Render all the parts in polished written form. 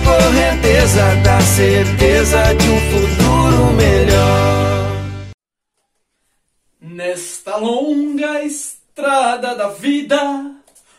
correnteza da certeza de um futuro melhor. Nesta longa estrada da vida,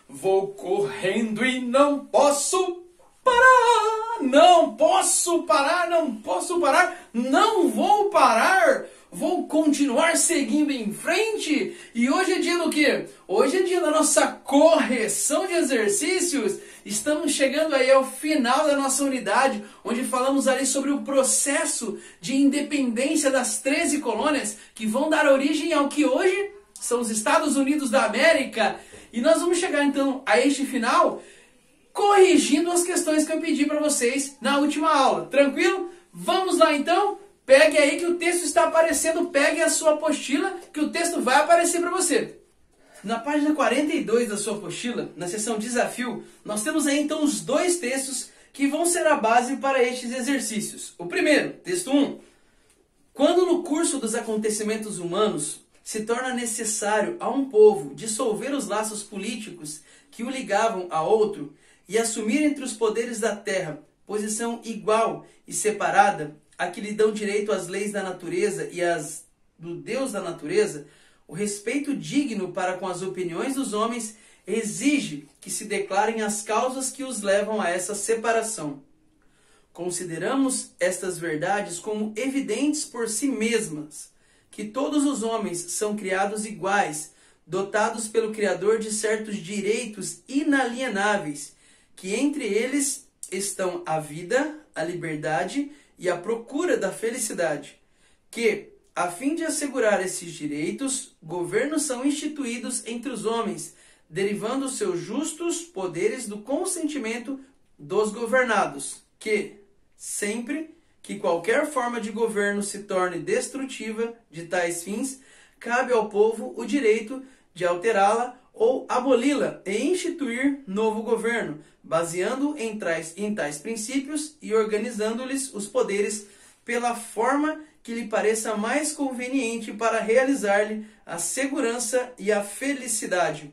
vou correndo e não posso parar. Não posso parar, não posso parar, não vou parar. Vou continuar seguindo em frente. E hoje é dia do quê? Hoje é dia da nossa correção de exercícios. Estamos chegando aí ao final da nossa unidade, onde falamos ali sobre o processo de independência das 13 colônias que vão dar origem ao que hoje são os Estados Unidos da América. E nós vamos chegar então a este final corrigindo as questões que eu pedi para vocês na última aula. Tranquilo? Vamos lá então? Pegue aí que o texto está aparecendo, pegue a sua apostila que o texto vai aparecer para você. Na página 42 da sua apostila, na seção Desafio, nós temos aí então os dois textos que vão ser a base para estes exercícios. O primeiro, texto 1. Quando no curso dos acontecimentos humanos se torna necessário a um povo dissolver os laços políticos que o ligavam a outro e assumir entre os poderes da terra posição igual e separada, a que lhe dão direito às leis da natureza e às do Deus da natureza, o respeito digno para com as opiniões dos homens exige que se declarem as causas que os levam a essa separação. Consideramos estas verdades como evidentes por si mesmas, que todos os homens são criados iguais, dotados pelo Criador de certos direitos inalienáveis, que entre eles estão a vida, a liberdade e a procura da felicidade, que, a fim de assegurar esses direitos, governos são instituídos entre os homens, derivando seus justos poderes do consentimento dos governados, que, sempre que qualquer forma de governo se torne destrutiva de tais fins, cabe ao povo o direito de alterá-la ou aboli-la e instituir novo governo, baseando em tais princípios e organizando-lhes os poderes pela forma que lhe pareça mais conveniente para realizar-lhe a segurança e a felicidade.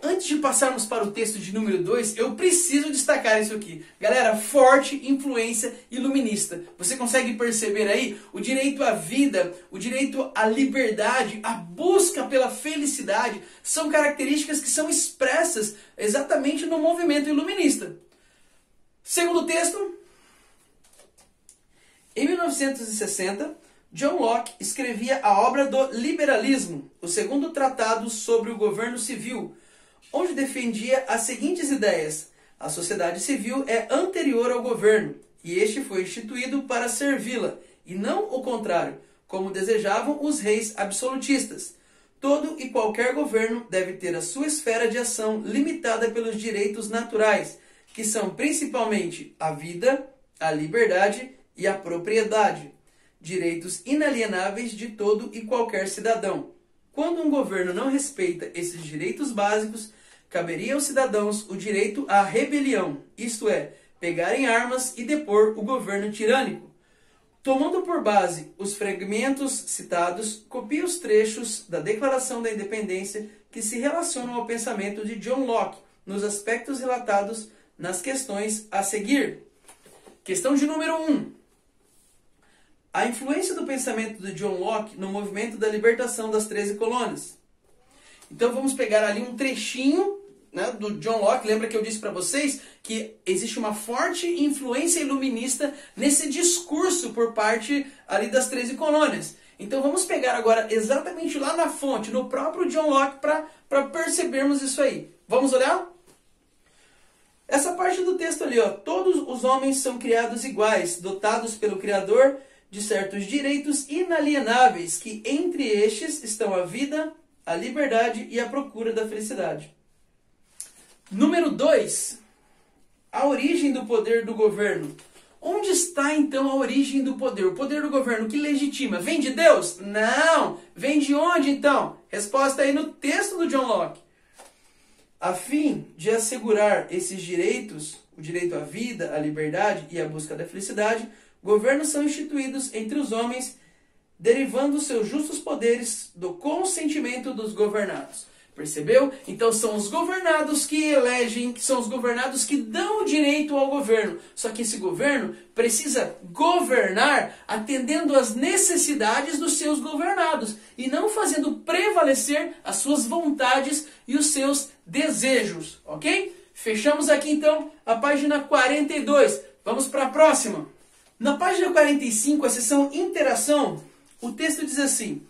Antes de passarmos para o texto de número 2, eu preciso destacar isso aqui. Galera, forte influência iluminista. Você consegue perceber aí o direito à vida, o direito à liberdade, a busca pela felicidade, são características que são expressas exatamente no movimento iluminista. Segundo texto, em 1960, John Locke escrevia a obra do Liberalismo, o segundo tratado sobre o governo civil, onde defendia as seguintes ideias: a sociedade civil é anterior ao governo, e este foi instituído para servi-la, e não o contrário, como desejavam os reis absolutistas. Todo e qualquer governo deve ter a sua esfera de ação limitada pelos direitos naturais, que são principalmente a vida, a liberdade e a propriedade, direitos inalienáveis de todo e qualquer cidadão. Quando um governo não respeita esses direitos básicos, caberia aos cidadãos o direito à rebelião, isto é, pegarem armas e depor o governo tirânico. Tomando por base os fragmentos citados, copie os trechos da Declaração da Independência que se relacionam ao pensamento de John Locke, nos aspectos relatados nas questões a seguir. Questão de número 1. A influência do pensamento de John Locke no movimento da libertação das 13 colônias. Então vamos pegar ali um trechinho, né, do John Locke. Lembra que eu disse para vocês que existe uma forte influência iluminista nesse discurso por parte ali das 13 colônias. Então vamos pegar agora exatamente lá na fonte, no próprio John Locke, para percebermos isso aí. Vamos olhar? Essa parte do texto ali, ó, todos os homens são criados iguais, dotados pelo Criador de certos direitos inalienáveis, que entre estes estão a vida, a liberdade e a procura da felicidade. Número 2. A origem do poder do governo. Onde está então a origem do poder? O poder do governo que legitima? Vem de Deus? Não! Vem de onde então? Resposta aí no texto do John Locke. A fim de assegurar esses direitos, o direito à vida, à liberdade e à busca da felicidade, governos são instituídos entre os homens, derivando seus justos poderes do consentimento dos governados. Percebeu? Então são os governados que elegem, que são os governados que dão o direito ao governo. Só que esse governo precisa governar atendendo às necessidades dos seus governados e não fazendo prevalecer as suas vontades e os seus desejos, ok? Fechamos aqui então a página 42. Vamos para a próxima. Na página 45, a seção Interação, o texto diz assim: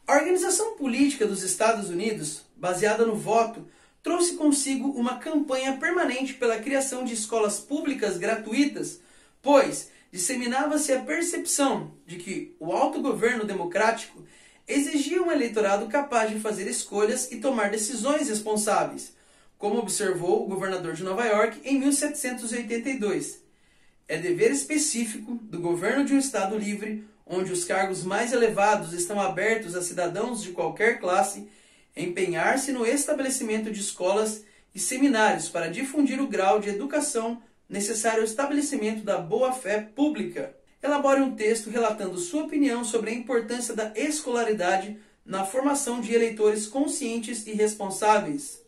a organização política dos Estados Unidos, baseada no voto, trouxe consigo uma campanha permanente pela criação de escolas públicas gratuitas, pois disseminava-se a percepção de que o autogoverno democrático exigia um eleitorado capaz de fazer escolhas e tomar decisões responsáveis, como observou o governador de Nova York em 1782. É dever específico do governo de um Estado livre, onde os cargos mais elevados estão abertos a cidadãos de qualquer classe, empenhar-se no estabelecimento de escolas e seminários para difundir o grau de educação necessário ao estabelecimento da boa-fé pública. Elabore um texto relatando sua opinião sobre a importância da escolaridade na formação de eleitores conscientes e responsáveis.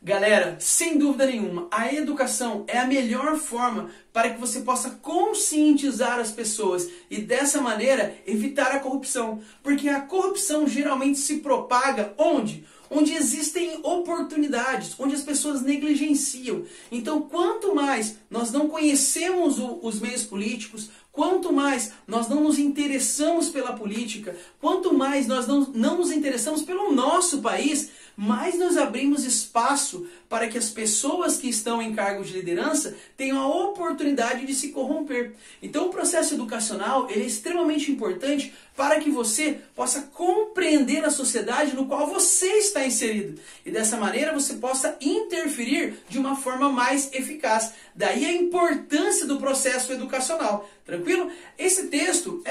Galera, sem dúvida nenhuma, a educação é a melhor forma para que você possa conscientizar as pessoas e dessa maneira evitar a corrupção. Porque a corrupção geralmente se propaga onde? Onde existem oportunidades, onde as pessoas negligenciam. Então, quanto mais nós não conhecemos os meios políticos, quanto mais nós não nos interessamos pela política, quanto mais nós não nos interessamos pelo nosso país, mais nós abrimos espaço para que as pessoas que estão em cargos de liderança tenham a oportunidade de se corromper. Então o processo educacional ele é extremamente importante para que você possa compreender a sociedade no qual você está inserido. E dessa maneira você possa interferir de uma forma mais eficaz. Daí a importância do processo educacional. Tranquilo? Esse texto,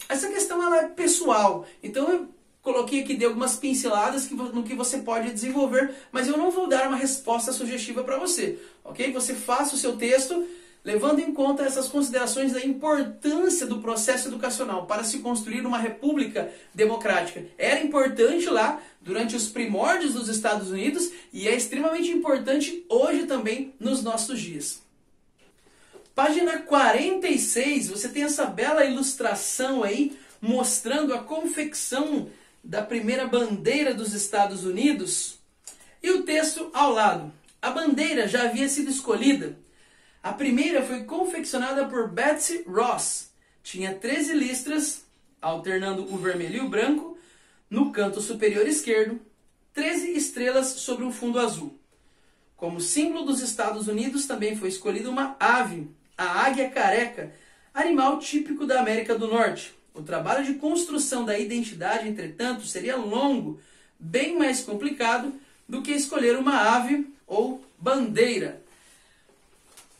essa questão ela é pessoal. Então eu coloquei aqui, dei algumas pinceladas no que você pode desenvolver, mas eu não vou dar uma resposta sugestiva para você, ok? Você faça o seu texto levando em conta essas considerações da importância do processo educacional para se construir uma república democrática. Era importante lá durante os primórdios dos Estados Unidos e é extremamente importante hoje também nos nossos dias. Página 46, você tem essa bela ilustração aí mostrando a confecção da primeira bandeira dos Estados Unidos e o texto ao lado. A bandeira já havia sido escolhida. A primeira foi confeccionada por Betsy Ross. Tinha 13 listras, alternando o vermelho e o branco. No canto superior esquerdo, 13 estrelas sobre um fundo azul. Como símbolo dos Estados Unidos também foi escolhida uma ave, a águia careca, animal típico da América do Norte. O trabalho de construção da identidade, entretanto, seria longo, bem mais complicado do que escolher uma ave ou bandeira.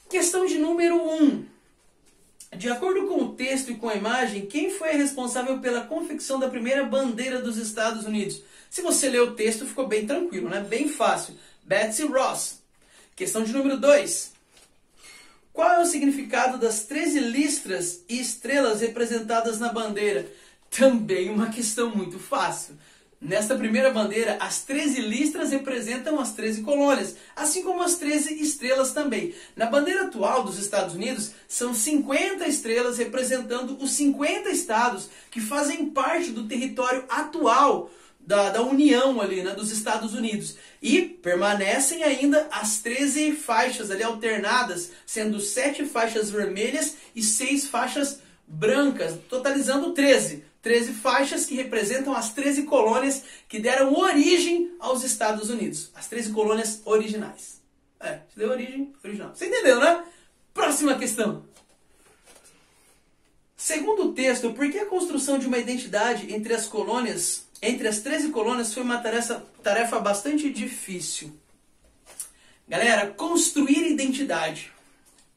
Questão de número 1. De acordo com o texto e com a imagem, quem foi responsável pela confecção da primeira bandeira dos Estados Unidos? Se você ler o texto, ficou bem tranquilo, né? Bem fácil. Betsy Ross. Questão de número 2. Qual é o significado das 13 listras e estrelas representadas na bandeira? Também uma questão muito fácil. Nesta primeira bandeira, as 13 listras representam as 13 colônias, assim como as 13 estrelas também. Na bandeira atual dos Estados Unidos, são 50 estrelas representando os 50 estados que fazem parte do território atual da União ali, né, dos Estados Unidos. E permanecem ainda as 13 faixas ali alternadas, sendo 7 faixas vermelhas e 6 faixas brancas, totalizando 13. 13 faixas que representam as 13 colônias que deram origem aos Estados Unidos. As 13 colônias originais. Deu origem original. Você entendeu, né? Próxima questão. Segundo o texto, por que a construção de uma identidade entre as 13 colônias foi uma tarefa bastante difícil? Galera, construir identidade.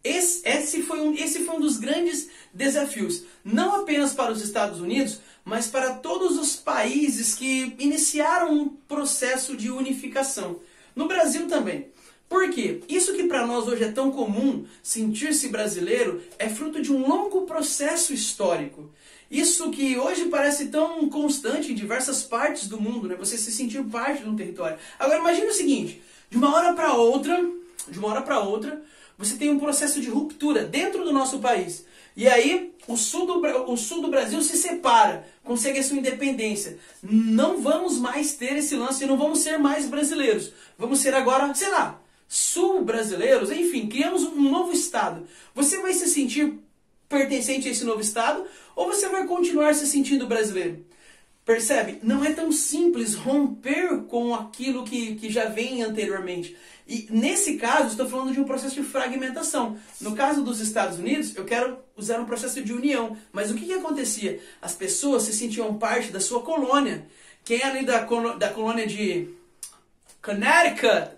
Esse foi um dos grandes desafios, não apenas para os Estados Unidos, mas para todos os países que iniciaram um processo de unificação. No Brasil também. Por quê? Isso que para nós hoje é tão comum, sentir-se brasileiro, é fruto de um longo processo histórico. Isso que hoje parece tão constante em diversas partes do mundo, né? Você se sentir parte de um território. Agora imagine o seguinte, de uma hora para outra, você tem um processo de ruptura dentro do nosso país. E aí o sul do Brasil se separa, consegue a sua independência. Não vamos mais ter esse lance, não vamos ser mais brasileiros. Vamos ser agora, sei lá, sul-brasileiros, enfim, criamos um novo estado. Você vai se sentir pertencente a esse novo estado ou você vai continuar se sentindo brasileiro? Percebe? Não é tão simples romper com aquilo que já vem anteriormente. E nesse caso, estou falando de um processo de fragmentação. No caso dos Estados Unidos, eu quero usar um processo de união. Mas o que acontecia? As pessoas se sentiam parte da sua colônia. Quem é ali da colônia de Connecticut?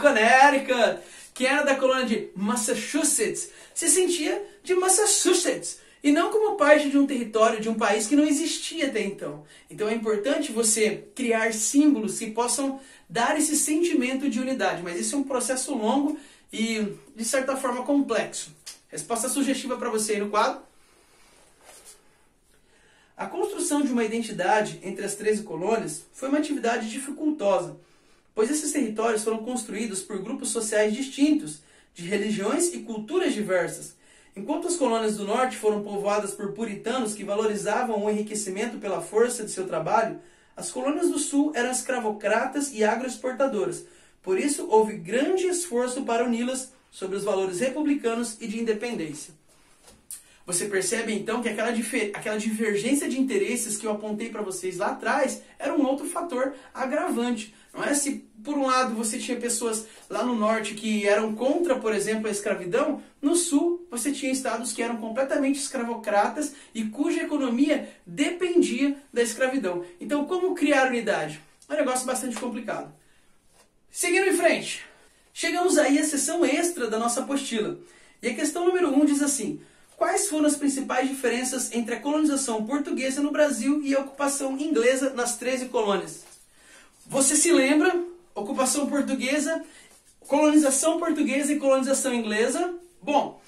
Connecticut! Quem era da colônia de Massachusetts se sentia de Massachusetts. E não como parte de um território, de um país que não existia até então. Então é importante você criar símbolos que possam dar esse sentimento de unidade. Mas isso é um processo longo e, de certa forma, complexo. Resposta sugestiva para você aí no quadro. A construção de uma identidade entre as 13 colônias foi uma atividade dificultosa, pois esses territórios foram construídos por grupos sociais distintos, de religiões e culturas diversas. Enquanto as colônias do norte foram povoadas por puritanos que valorizavam o enriquecimento pela força de seu trabalho, as colônias do sul eram escravocratas e agroexportadoras. Por isso, houve grande esforço para uni-las sobre os valores republicanos e de independência. Você percebe então que aquela divergência de interesses que eu apontei para vocês lá atrás era um outro fator agravante. Não é? Se por um lado você tinha pessoas lá no norte que eram contra, por exemplo, a escravidão, no sul você tinha estados que eram completamente escravocratas e cuja economia dependia da escravidão. Então como criar unidade? É um negócio bastante complicado. Seguindo em frente, chegamos aí à seção extra da nossa apostila. E a questão número 1 diz assim: quais foram as principais diferenças entre a colonização portuguesa no Brasil e a ocupação inglesa nas 13 colônias? Você se lembra? Ocupação portuguesa, colonização portuguesa e colonização inglesa? Bom,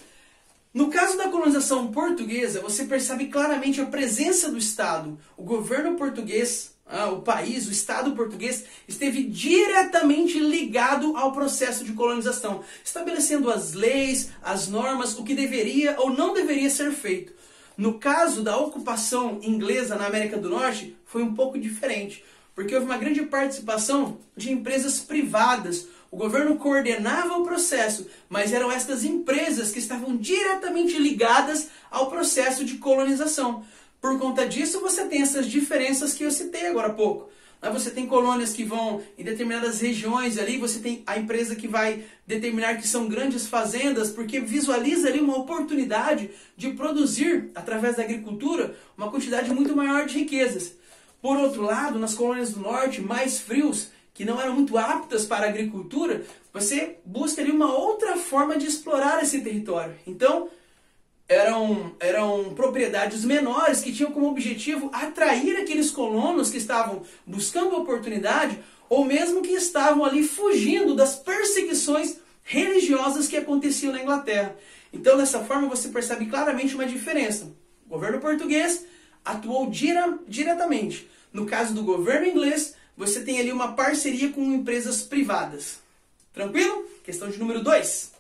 no caso da colonização portuguesa, você percebe claramente a presença do Estado. O governo português, o país, o Estado português, esteve diretamente ligado ao processo de colonização, estabelecendo as leis, as normas, o que deveria ou não deveria ser feito. No caso da ocupação inglesa na América do Norte, foi um pouco diferente, porque houve uma grande participação de empresas privadas. O governo coordenava o processo, mas eram estas empresas que estavam diretamente ligadas ao processo de colonização. Por conta disso, você tem essas diferenças que eu citei agora há pouco. Você tem colônias que vão em determinadas regiões ali, você tem a empresa que vai determinar que são grandes fazendas, porque visualiza ali uma oportunidade de produzir, através da agricultura, uma quantidade muito maior de riquezas. Por outro lado, nas colônias do norte, mais frios, que não eram muito aptas para a agricultura, você busca ali uma outra forma de explorar esse território. Então, eram propriedades menores que tinham como objetivo atrair aqueles colonos que estavam buscando oportunidade ou mesmo que estavam ali fugindo das perseguições religiosas que aconteciam na Inglaterra. Então, dessa forma, você percebe claramente uma diferença. O governo português atuou diretamente. No caso do governo inglês, você tem ali uma parceria com empresas privadas. Tranquilo? Questão de número 2.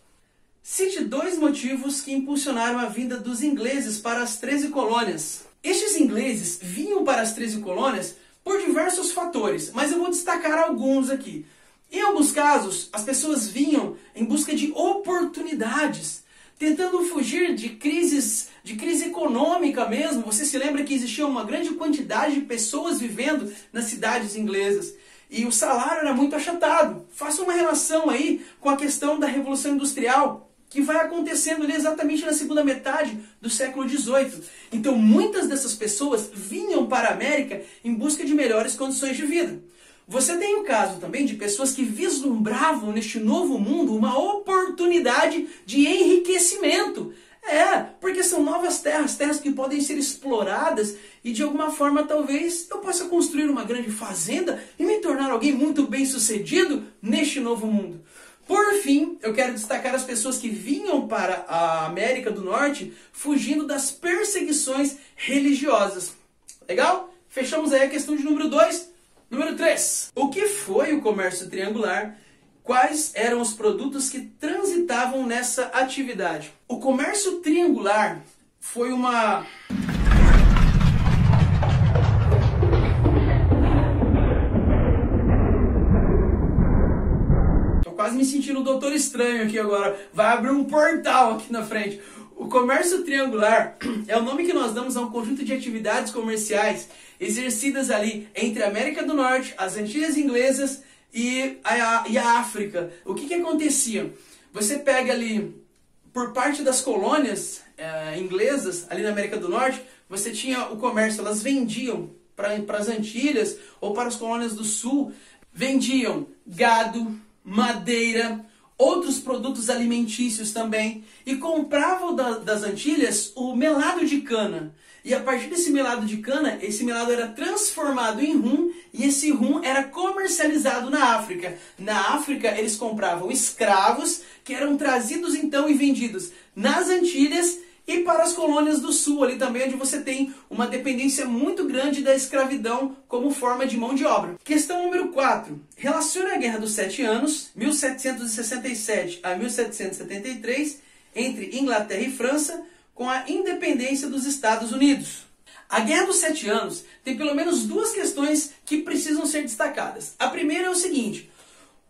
Cite 2 motivos que impulsionaram a vinda dos ingleses para as 13 colônias. Estes ingleses vinham para as 13 colônias por diversos fatores, mas eu vou destacar alguns aqui. Em alguns casos, as pessoas vinham em busca de oportunidades, tentando fugir de crise econômica mesmo. Você se lembra que existia uma grande quantidade de pessoas vivendo nas cidades inglesas e o salário era muito achatado. Faça uma relação aí com a questão da Revolução Industrial, que vai acontecendo ali exatamente na segunda metade do século XVIII. Então muitas dessas pessoas vinham para a América em busca de melhores condições de vida. Você tem o caso também de pessoas que vislumbravam neste novo mundo uma oportunidade de enriquecimento. Porque são novas terras, terras que podem ser exploradas e de alguma forma talvez eu possa construir uma grande fazenda e me tornar alguém muito bem sucedido neste novo mundo. Por fim, eu quero destacar as pessoas que vinham para a América do Norte fugindo das perseguições religiosas. Legal? Fechamos aí a questão de número 2. Número 3. O que foi o comércio triangular? Quais eram os produtos que transitavam nessa atividade? O comércio triangular foi uma... Quase me sentindo um doutor estranho aqui agora. Vai abrir um portal aqui na frente. O comércio triangular é o nome que nós damos a um conjunto de atividades comerciais exercidas ali entre a América do Norte, as Antilhas Inglesas e a África. O que acontecia? Você pega ali, por parte das colônias inglesas, ali na América do Norte, você tinha o comércio, elas vendiam para as Antilhas ou para as colônias do Sul, vendiam gado, madeira, outros produtos alimentícios também, e compravam das Antilhas o melado de cana. E a partir desse melado de cana, esse melado era transformado em rum, e esse rum era comercializado na África. Na África, eles compravam escravos, que eram trazidos então e vendidos nas Antilhas e para as colônias do Sul, ali também onde você tem uma dependência muito grande da escravidão como forma de mão de obra. Questão número 4. Relaciona a Guerra dos 7 Anos, 1767 a 1773, entre Inglaterra e França, com a independência dos Estados Unidos. A Guerra dos 7 Anos tem pelo menos duas questões que precisam ser destacadas. A primeira é o seguinte: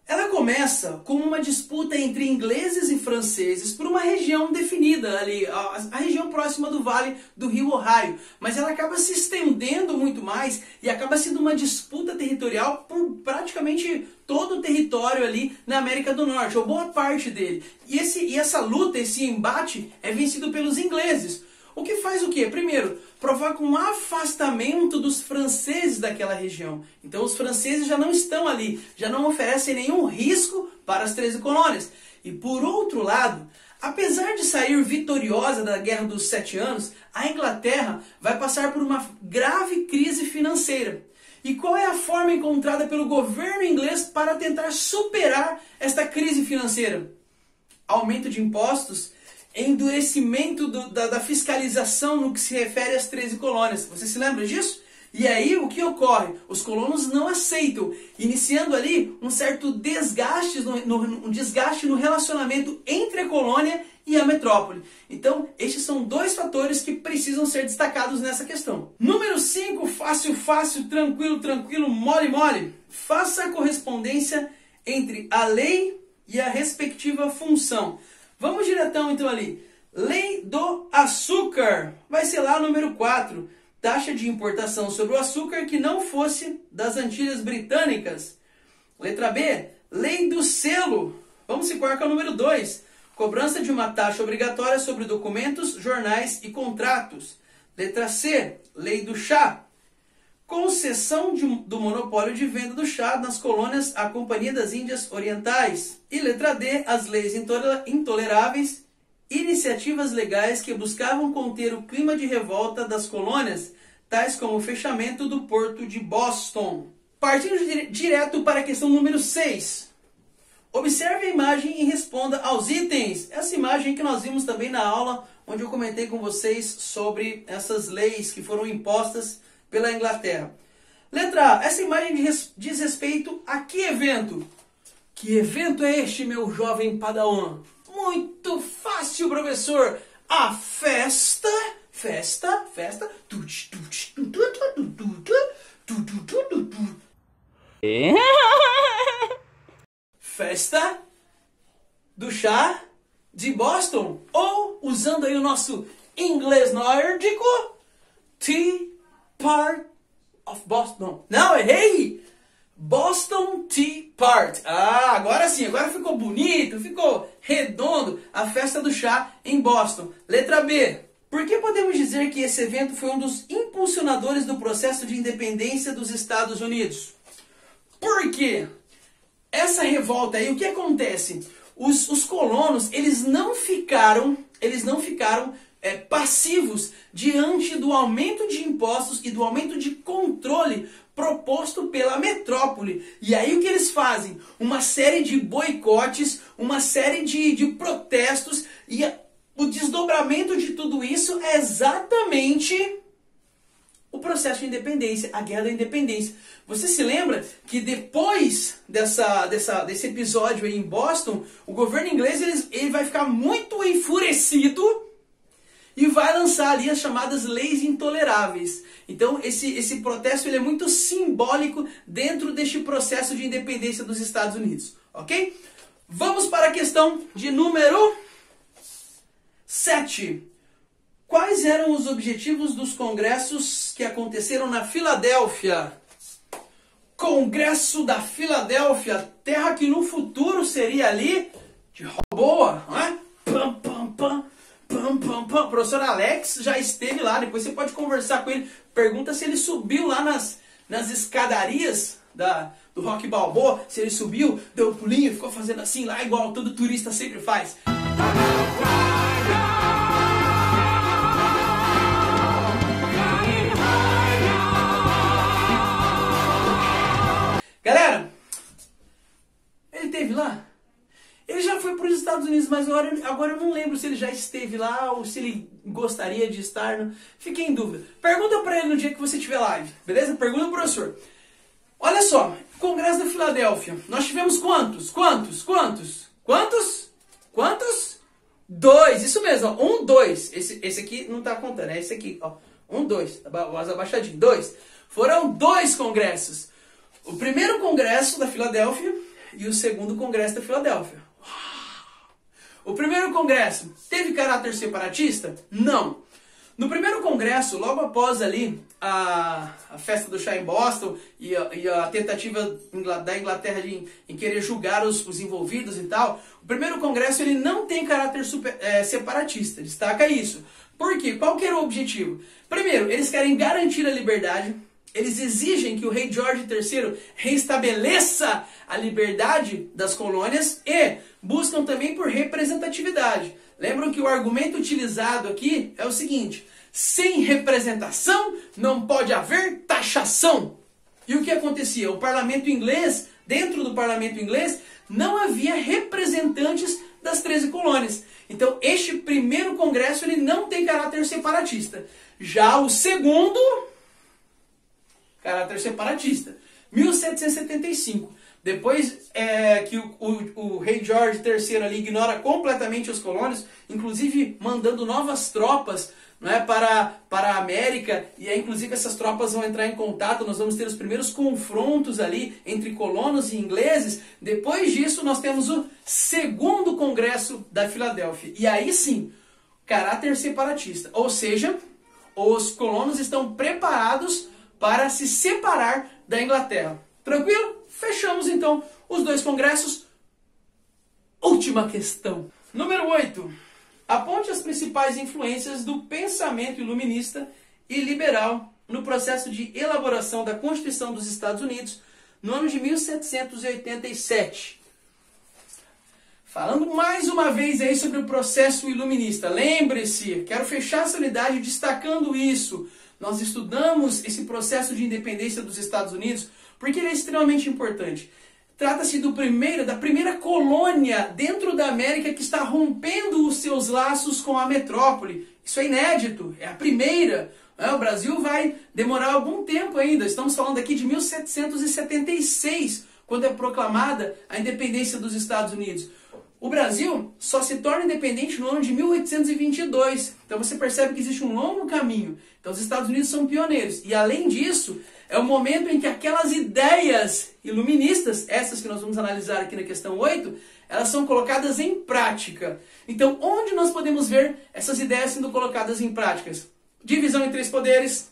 ela começa com uma disputa entre ingleses e franceses por uma região definida ali, a região próxima do vale do rio Ohio. Mas ela acaba se estendendo muito mais e acaba sendo uma disputa territorial por praticamente todo o território ali na América do Norte, ou boa parte dele. E essa luta, esse embate é vencido pelos ingleses. O que faz o quê? Primeiro, provoca um afastamento dos franceses daquela região. Então os franceses já não estão ali, já não oferecem nenhum risco para as 13 colônias. E por outro lado, apesar de sair vitoriosa da Guerra dos 7 Anos, a Inglaterra vai passar por uma grave crise financeira. E qual é a forma encontrada pelo governo inglês para tentar superar esta crise financeira? Aumento de impostos, endurecimento da fiscalização no que se refere às 13 colônias. Você se lembra disso? E aí o que ocorre? Os colonos não aceitam, iniciando ali um certo desgaste no relacionamento entre a colônia e a metrópole. Então, estes são dois fatores que precisam ser destacados nessa questão. Número 5, fácil, fácil, tranquilo, tranquilo, mole, mole. Faça a correspondência entre a lei e a respectiva função. Vamos diretão então ali. Lei do açúcar. Vai ser lá o número 4. Taxa de importação sobre o açúcar que não fosse das Antilhas Britânicas. Letra B. Lei do selo. Vamos situar com o número 2. Cobrança de uma taxa obrigatória sobre documentos, jornais e contratos. Letra C. Lei do chá. Concessão do monopólio de venda do chá nas colônias à Companhia das Índias Orientais. E letra D. As leis intoleráveis. Iniciativas legais que buscavam conter o clima de revolta das colônias, tais como o fechamento do porto de Boston. Partindo direto para a questão número 6. Observe a imagem e responda aos itens. Essa imagem que nós vimos também na aula, onde eu comentei com vocês sobre essas leis que foram impostas pela Inglaterra. Letra A. Essa imagem diz respeito a que evento? Que evento é este, meu jovem padawan? Muito fácil, professor. A festa. Festa. Festa do chá de Boston. Ou, usando aí o nosso inglês nórdico, Tea Party of Boston. Não, errei! Boston Tea Party. Ah, agora sim, agora ficou bonito, ficou redondo. A festa do chá em Boston. Letra B. Por que podemos dizer que esse evento foi um dos impulsionadores do processo de independência dos Estados Unidos? Por quê? Essa revolta aí, o que acontece? Os colonos, eles não ficaram passivos diante do aumento de impostos e do aumento de controle proposto pela metrópole. E aí o que eles fazem? Uma série de boicotes, uma série de protestos, e o desdobramento de tudo isso é exatamente o processo de independência, a Guerra da Independência. Você se lembra que depois desse episódio aí em Boston, o governo inglês ele vai ficar muito enfurecido e vai lançar ali as chamadas leis intoleráveis. Então esse protesto ele é muito simbólico dentro deste processo de independência dos Estados Unidos, ok? Vamos para a questão de número 7. Quais eram os objetivos dos congressos que aconteceram na Filadélfia? Congresso da Filadélfia, terra que no futuro seria ali de boa, não é? Pam, pam, pam, pam, pam, pam. O professor Alex já esteve lá, depois você pode conversar com ele, pergunta se ele subiu lá nas escadarias do Rock Balboa, se ele subiu, deu um pulinho e ficou fazendo assim lá, igual todo turista sempre faz. Galera, ele esteve lá? Ele já foi para os Estados Unidos, mas agora eu não lembro se ele já esteve lá ou se ele gostaria de estar. Fiquei em dúvida. Pergunta para ele no dia que você tiver live, beleza? Pergunta pro professor. Olha só, Congresso da Filadélfia. Nós tivemos quantos? Quantos? 2, isso mesmo, ó. 1, 2. Esse aqui não tá contando, é esse aqui, ó. 1, 2, voz abaixadinho. 2. Foram 2 congressos. O primeiro congresso da Filadélfia e o segundo congresso da Filadélfia. O primeiro congresso teve caráter separatista? Não. No primeiro congresso, logo após ali a festa do chá em Boston e a tentativa da Inglaterra em querer julgar os envolvidos e tal, o primeiro congresso ele não tem caráter separatista, destaca isso. Por quê? Qual que era o objetivo? Primeiro, eles querem garantir a liberdade. Eles exigem que o rei George III reestabeleça a liberdade das colônias e buscam também por representatividade. Lembram que o argumento utilizado aqui é o seguinte: sem representação não pode haver taxação. E o que acontecia? O parlamento inglês, dentro do parlamento inglês, não havia representantes das 13 colônias. Então este primeiro congresso ele não tem caráter separatista. Já o segundo, caráter separatista. 1775. Depois que o rei George III ali ignora completamente os colônios, inclusive mandando novas tropas, não é, para a América, e aí inclusive essas tropas vão entrar em contato, nós vamos ter os primeiros confrontos ali entre colonos e ingleses. Depois disso nós temos o segundo congresso da Filadélfia. E aí sim, caráter separatista. Ou seja, os colonos estão preparados para se separar da Inglaterra. Tranquilo? Fechamos então os 2 congressos. Última questão. Número 8. Aponte as principais influências do pensamento iluminista e liberal no processo de elaboração da Constituição dos Estados Unidos no ano de 1787. Falando mais uma vez aí sobre o processo iluminista. Lembre-se, quero fechar essa unidade destacando isso. Nós estudamos esse processo de independência dos Estados Unidos porque ele é extremamente importante. Trata-se da primeira colônia dentro da América que está rompendo os seus laços com a metrópole. Isso é inédito, é a primeira. O Brasil vai demorar algum tempo ainda. Estamos falando aqui de 1776, quando é proclamada a independência dos Estados Unidos. O Brasil só se torna independente no ano de 1822. Então você percebe que existe um longo caminho. Então os Estados Unidos são pioneiros. E além disso, é o momento em que aquelas ideias iluministas, essas que nós vamos analisar aqui na questão 8, elas são colocadas em prática. Então onde nós podemos ver essas ideias sendo colocadas em práticas? Divisão em 3 poderes,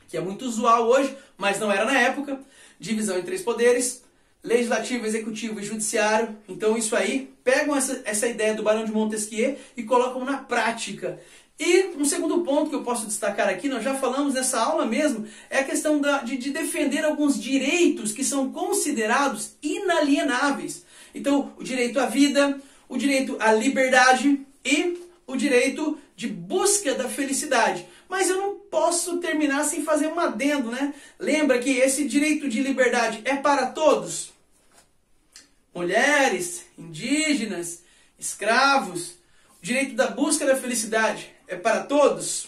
que é muito usual hoje, mas não era na época. Divisão em 3 poderes. Legislativo, executivo e judiciário. Então isso aí, pegam essa ideia do Barão de Montesquieu e colocam na prática. E um segundo ponto que eu posso destacar aqui, nós já falamos nessa aula mesmo, é a questão de defender alguns direitos que são considerados inalienáveis. Então o direito à vida, o direito à liberdade e o direito de busca da felicidade. Mas eu não posso terminar sem fazer um adendo, né? Lembra que esse direito de liberdade é para todos? Mulheres, indígenas, escravos. O direito da busca da felicidade é para todos?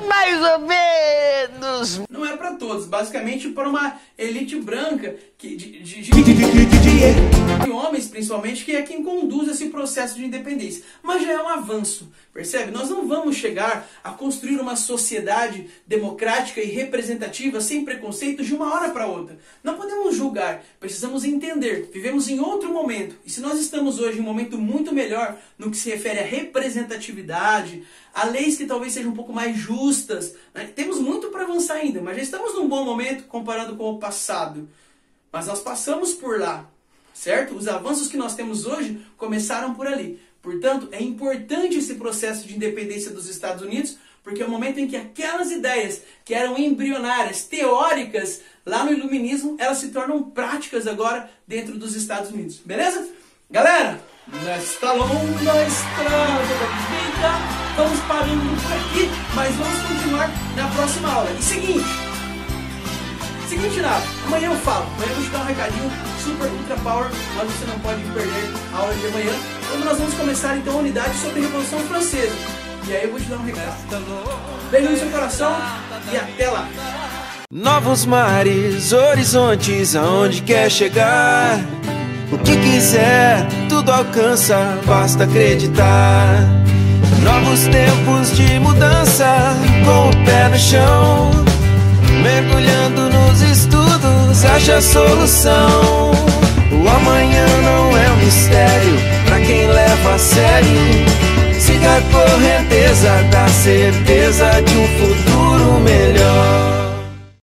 Mais ou menos. Não é para todos, basicamente para uma elite branca de homens, principalmente, que é quem conduz esse processo de independência. Mas já é um avanço, percebe? Nós não vamos chegar a construir uma sociedade democrática e representativa sem preconceitos de uma hora para outra. Não podemos julgar, precisamos entender. Vivemos em outro momento. E se nós estamos hoje em um momento muito melhor no que se refere à representatividade, a leis que talvez sejam um pouco mais justas, né? Temos muito para avançar ainda, mas já estamos num bom momento comparado com o passado. Mas nós passamos por lá, certo? Os avanços que nós temos hoje começaram por ali. Portanto, é importante esse processo de independência dos Estados Unidos, porque é o momento em que aquelas ideias que eram embrionárias, teóricas, lá no iluminismo, elas se tornam práticas agora dentro dos Estados Unidos. Beleza? Galera, nesta longa estrada da vida, vamos parando por aqui, mas vamos continuar na próxima aula. E seguinte nada, amanhã eu falo, amanhã eu vou te dar um recadinho super ultra power, mas você não pode perder a aula de amanhã, quando nós vamos começar então a unidade sobre a Revolução Francesa. E aí eu vou te dar um recado. Beijo no seu coração e até lá. Novos mares, horizontes, aonde quer chegar. O que quiser, tudo alcança, basta acreditar. Novos tempos de mudança, com o pé no chão. Mergulhando nos estudos, acha a solução. O amanhã não é um mistério pra quem leva a sério. Siga a correnteza da certeza de um futuro.